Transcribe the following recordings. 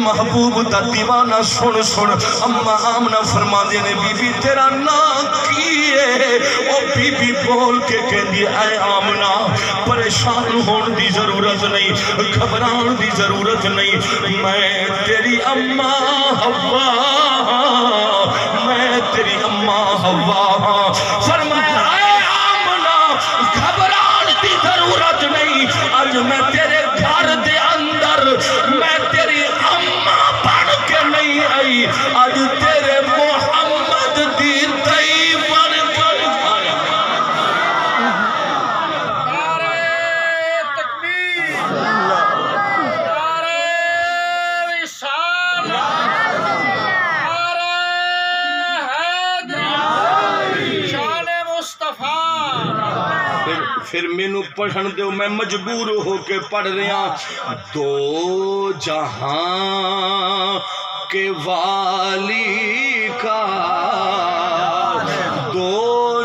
محبوب دا دیوانہ سن سن اما آمنہ فرما دینے بی بی تیرا نام کیے او بی بی بول کے کہہ دی اے آمنہ پریشان ہون دی ضرورت نہیں گھبران دی ضرورت نہیں میں تیری اما حوا میں تیری اما حوا فرمایا اے آمنہ گھبران دی ضرورت نہیں آج میں تیرے گھر دے اندر میں تیری اما بن کے نہیں آئی آج تیرے محمد دی تئی بن کے آئی نعرہ تکبیر نعرہ رسالت نعرہ حیدر شان مصطفیٰ پھر مینوں پڑھن دیو میں مجبور ہو کے پڑھ رہا دو جہاں کے والی کا دو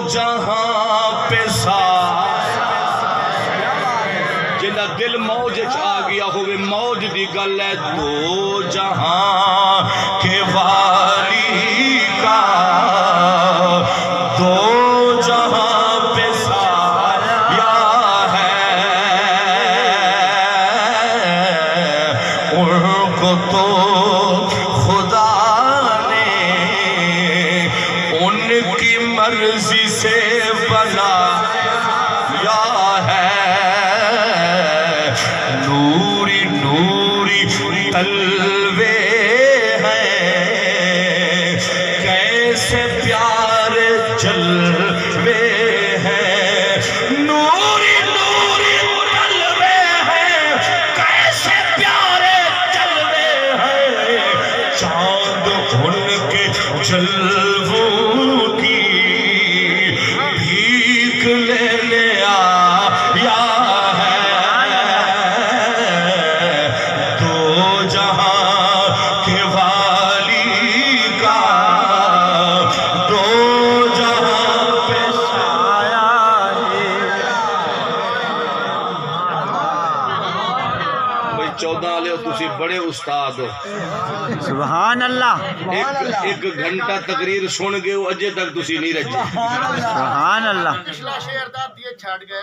جہاں پہ جنہ دل موج آ گیا ہوئے موج دی گل ہے دو جہاں کے والی کا دو جہاں پہ سایہ ہے ان کو تو خدا نے ان کی مرضی سے بنایا ہے نوری نوری تلوے ہیں کیسے پیارے جلوے ہیں نوری نوری تلوے ہیں کیسے پیارے جلوے ہیں چاند ان کے جلووں کی بھیک لینے آیا بڑے استاد ہو سبحان اللہ ایک گھنٹہ تقریر سن گئے ہو اجے تک تسی نہیں رجے سبحان اللہ پچھلا شعر دا دیے چھڑ گیا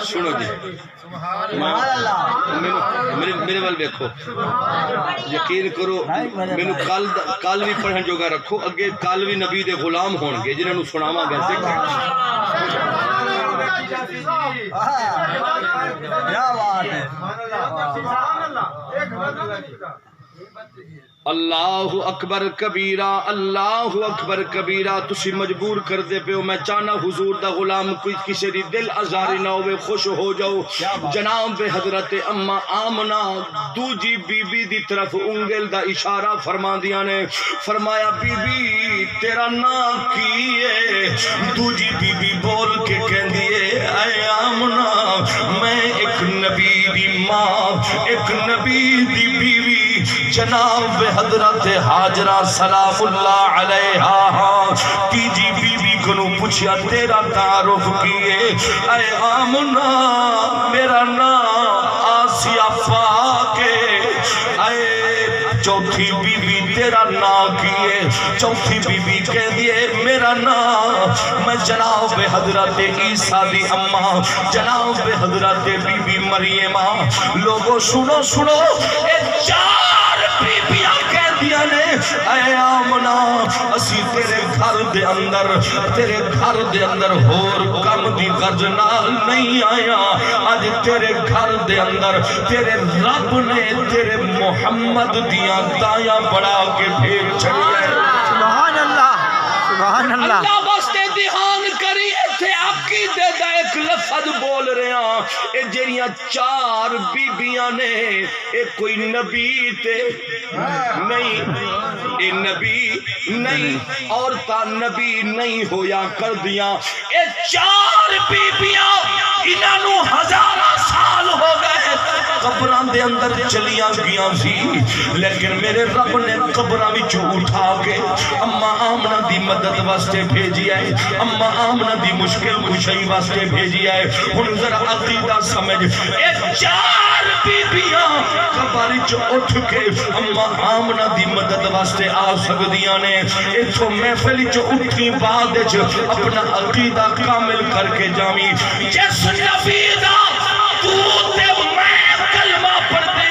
سنو جی میرے وال دیکھو یقین کرو مینوں کل بھی پڑھن جوگا رکھو اگے کل بھی نبی دے غلام ہون گے جنہاں نوں سناواں گا اللہ اکبر کبیرہ اللہ اکبر کبیرہ تسی مجبور کر دے پہ ہو میں چاہنا حضور دا غلام کوئی کسی دی دل ازاری نہ ہوئے خوش ہو جاؤ جناب حضرت اما آمنہ دوجی بی بی دی طرف انگل دا اشارہ فرما دیا نے فرمایا بی بی تیرا نام کیے دوجی بی بی بول کے کہہ دیے اے آمنہ میں ایک نبی دی ماں ایک نبی دی بیوی جناب حضرت حاجرہ سلام اللہ علیہا تیجی بی بی کنو پوچھیا تیرا تعارف کیے اے آمنہ میرا نام آسیہ پاکے اے چوتھی بی بی تیرا نام کیے چوتھی بی بی کہہ دیے میرا نام میں جناب حضرت عیسیٰ دی اماں جناب حضرت بی بی مریمہ لوگوں سنو سنو اے چار بی بیاں کہہ دیا نے اے آمنہ اسی تیرے گھر دے اندر ہور کم دی غرض نال نہیں آیا آج تیرے گھر دے اندر تیرے رب نے تیرے محمد دیاں دایاں بڑھا کے بھیج چھڑی ہے سبحان اللہ سبحان اللہ اللہ واسطے دھیان کری ایتھے عقیدے دا ایک لفظ بول رہے ہیں اے جڑیاں چار بیبیاں نے اے کوئی نبی تے نہیں اے نبی نہیں عورتاں نبی نہیں ہویا کر دیاں اے چار بیبیاں انہاں نوں ہزاراں سال ہو گئے قبراں دے اندر چلیاں گیاں سی لیکن میرے رب نے قبراں وچوں اٹھا کے اما آمنہ دی مدد واسطے بھیجی ہے اما آمنہ دی مشکل کشائی واسطے بھیجی ہے ہن ذرا عقیدہ سمجھ اے چار گھر چ اٹھ کے اما آمنہ دی مدد واسطے آ سکدیاں نے اتھوں محفل چ اٹھی بعد اپنا عقیدہ کامل کر کے جاویں جس نبی دا تو تے میں کلمہ پڑھتے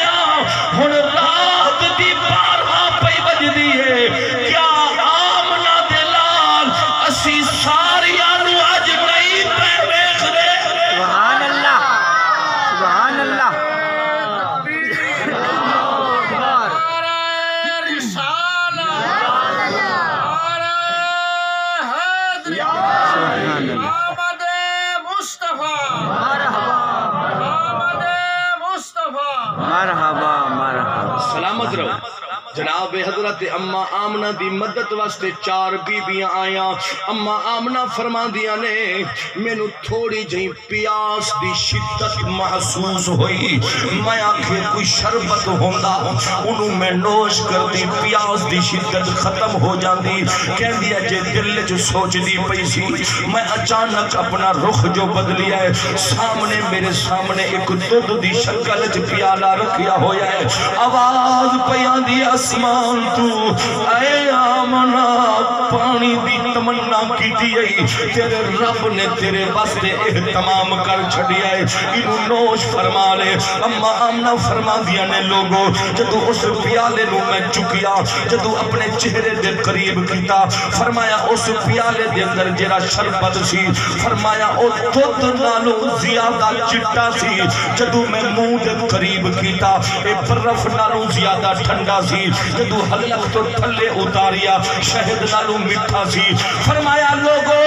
ہن رات دی 12 پئی بجدی ہے کیا آمنہ دے لال اسی ساریاں نو اج نہیں پہ ویکھ دے سبحان اللہ سبحان اللہ مرحبا مرحبا سلامت رہو جناب حضرت اما آمنہ دی مدد واسطے 4 بیبیاں آیاں اما آمنہ فرما دیا نے مینو تھوڑی جہی پیاس دی شدت محسوس ہوئی میں آکھے کوئی شربت ہوندا انہوں میں نوش کر دی پیاس دی شدت ختم ہو جاندی کہن دیا جے دل جو سوچ دی پیسی میں اچانک اپنا رخ جو بدلیا ہے سامنے میرے سامنے ایک دودھ دی شکل پیالہ رکھیا ہویا ہے آواز پیان دی آسمان تو اے آمنہ پانی دی تمنا کی دیئی تیرے رب نے تیرے واسطے اہتمام کر چھڑیا ہے انہوں نوش فرما لے اما آمنہ فرما دیا نے لوگوں جدو اس پیالے نو میں چکیا جدو اپنے چہرے دے قریب کیتا فرمایا اس پیالے دے اندر جرا شربت سی فرمایا او دودھ نالو زیادہ چٹا سی جدو میں منہ دے قریب کیتا اے برف نالو زیادہ ٹھنڈا سی جدو حلق تو تھلے اتاریا شہد نالو مٹھا سی فرمایا لوگو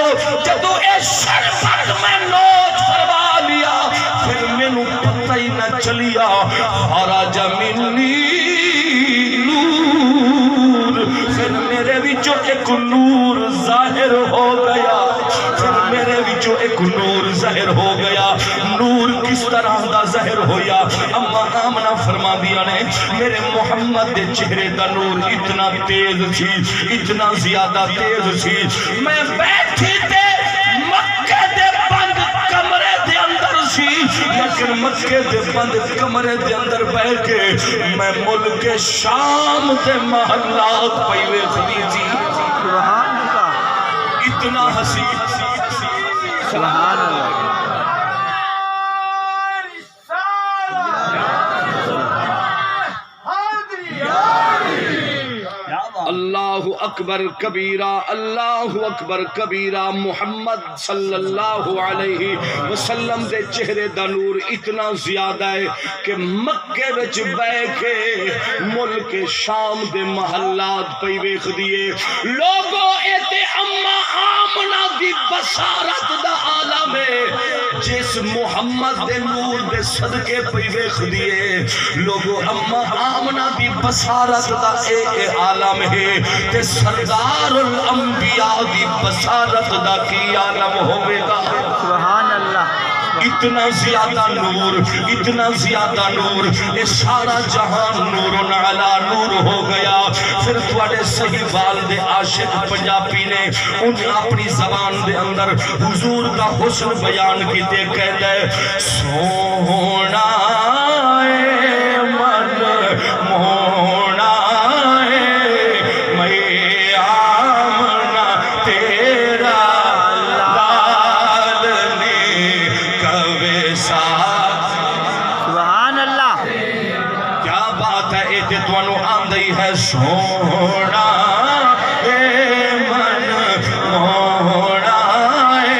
جدو اے شربت میں نوچ فرما لیا پھر میں نو پتہ ہی نہ چلیا خرج منی نور پھر میرے وچوں ایک نور ظاہر ہو گیا پھر میرے وچوں ایک نور ظاہر ہو گیا نور کس طرح دا ظاہر ہویا اما آمنہ فرما دیا نے میرے محمد دے چہرے دا نور اتنا تیز سی اتنا زیادہ تیز سی میں بیٹھی تے مکہ دے بند کمرے دے اندر سی لیکن مکہ دے بند کمرے دے اندر بیٹھ کے میں ملک شام دے محلات پہلے خدی تھی سبحان اللہ اتنا حسین سبحان اللہ اللہ اکبر کبیرہ اللہ اکبر کبیرہ محمد صلی اللہ علیہ وسلم دے چہرے دا نور اتنا زیادہ ہے کہ مکے وچ بے کے ملک شام دے محلات پہ ویکھ دیے لوگوں ایتے اما آمنہ دی بصارت دا عالم ہے جس محمد دے نور دے صدقے پہ ویکھ دیے لوگوں اما آمنہ دی بصارت دا اے عالم ہے تے سردار الانبیاء دی بصارت دا کی عالم ہوئے گا سبحان اللہ اتنا زیادہ نور یہ سارا جہان نور علا نور ہو گیا پھر تھوڑے صحیح والد عاشق پنجابی نے انہیں اپنی زبان دے اندر حضور کا حسن بیان کی دے کہہ دے سونا اے من مونا سونا اے من مونا اے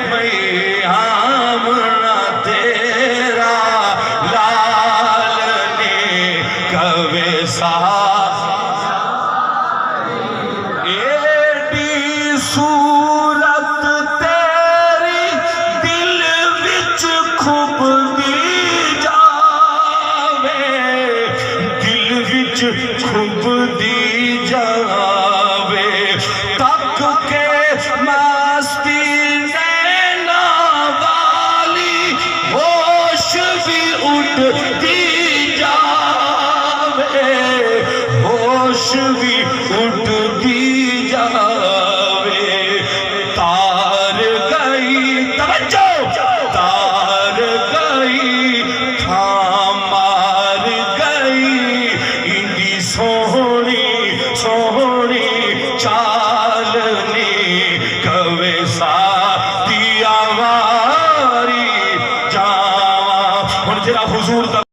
میں آمنہ تیرا لال نے کوے سا ایڈی صورت تیری دل وچ خوب دی جاوے دل وچ خوب دی جاوے تک کے مستی نینا والی ہوش بھی اٹھ دی جاوے ہوش بھی اٹھ دی جاوے تار گئی توجہ تار گئی تھامار گئی سو